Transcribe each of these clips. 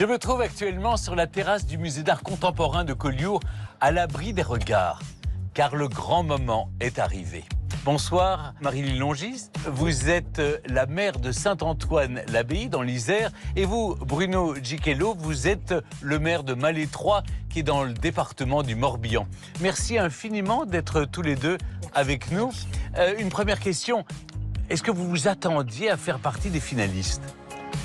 Je me trouve actuellement sur la terrasse du musée d'art contemporain de Collioure, à l'abri des regards, car le grand moment est arrivé. Bonsoir Marie-Lille Longis, vous êtes la maire de Saint-Antoine-l'Abbaye dans l'Isère et vous, Bruno Gichello, vous êtes le maire de Malétroit qui est dans le département du Morbihan. Merci infiniment d'être tous les deux avec nous. Une première question, est-ce que vous vous attendiez à faire partie des finalistes ?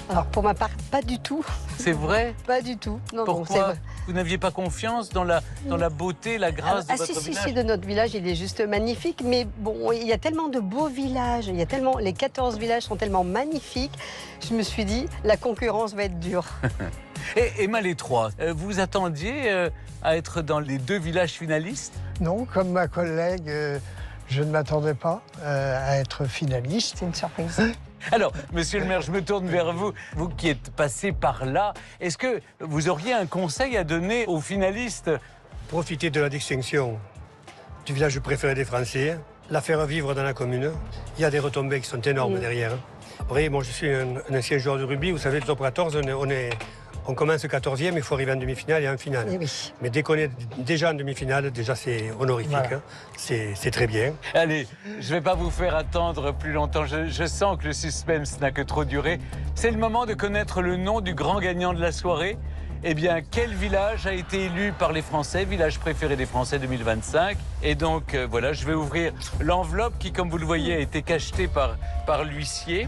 Alors pour ma part, pas du tout. C'est vrai ? Pas du tout. Non, Pourquoi vous n'aviez pas confiance dans la beauté, la grâce de votre village? Si, de notre village, il est juste magnifique. Mais bon, il y a tellement de beaux villages, les 14 villages sont tellement magnifiques. Je me suis dit, la concurrence va être dure. Et Malétroit, vous attendiez à être dans les 2 villages finalistes? Non, comme ma collègue, je ne m'attendais pas à être finaliste. C'est une surprise. Alors, monsieur le maire, je me tourne vers vous. Vous qui êtes passé par là, est-ce que vous auriez un conseil à donner aux finalistes? Profiter de la distinction du village préféré des Français, la faire vivre dans la commune. Il y a des retombées qui sont énormes derrière. Après, moi je suis un ancien joueur de rugby, vous savez, le top 14, on commence 14e, il faut arriver en demi-finale et en finale. Et oui. Mais dès qu'on est déjà en demi-finale, déjà c'est honorifique, Voilà. C'est très bien. Allez, je ne vais pas vous faire attendre plus longtemps. Je sens que le suspense n'a que trop duré. C'est le moment de connaître le nom du grand gagnant de la soirée. Eh bien, quel village a été élu par les Français, village préféré des Français 2025? Et donc, voilà, je vais ouvrir l'enveloppe qui, comme vous le voyez, a été cachetée par l'huissier.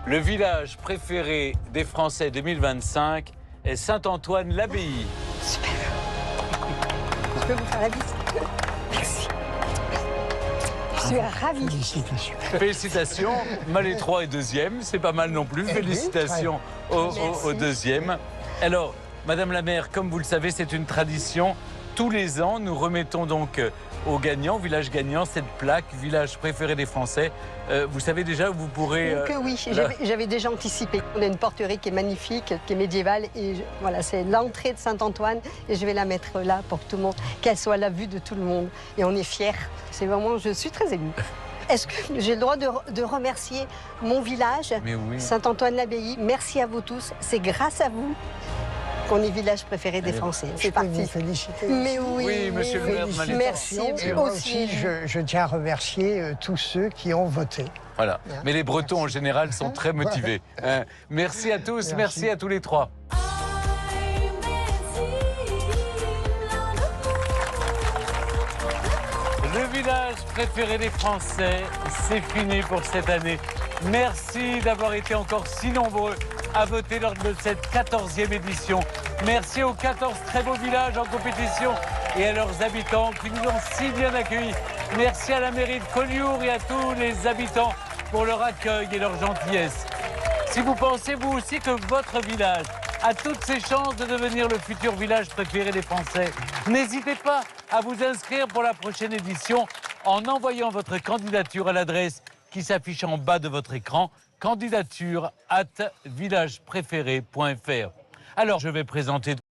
Le village préféré des Français 2025 est Saint-Antoine-l'Abbaye. Super. Je peux vous faire la bise? Merci. Je suis ravie. Félicitations. Félicitations, Malétroit est 2e, c'est pas mal non plus. Félicitations au 2e. Alors, Madame la maire, comme vous le savez, c'est une tradition. Tous les ans, nous remettons donc aux gagnants, village gagnant, cette plaque, village préféré des Français. Vous savez déjà où vous pourrez... Oui, j'avais déjà anticipé. On a une porterie qui est magnifique, qui est médiévale. Et voilà, c'est l'entrée de Saint-Antoine. Et je vais la mettre là pour tout le monde, qu'elle soit à la vue de tout le monde. Et on est fiers. C'est vraiment, je suis très émue. Est-ce que j'ai le droit de remercier mon village, Mais oui. Saint-Antoine-l'Abbaye? Merci à vous tous. C'est grâce à vous qu'on est village préféré des Français. C'est Je peux vous parti. féliciter. Mais oui, Oui, monsieur le maire de Malétroit. merci. Et moi aussi, je tiens à remercier tous ceux qui ont voté. Voilà. Mais les Bretons, en général, sont très motivés. Merci à tous, merci à tous les 3. Le village préféré des Français, c'est fini pour cette année. Merci d'avoir été encore si nombreux à voter lors de cette 14e édition. Merci aux 14 très beaux villages en compétition et à leurs habitants qui nous ont si bien accueillis. Merci à la mairie de Collioure et à tous les habitants pour leur accueil et leur gentillesse. Si vous pensez vous aussi que votre village a toutes ses chances de devenir le futur village préféré des Français, n'hésitez pas à vous inscrire pour la prochaine édition en envoyant votre candidature à l'adresse qui s'affiche en bas de votre écran, candidature@villagepreféré.fr. Alors, je vais présenter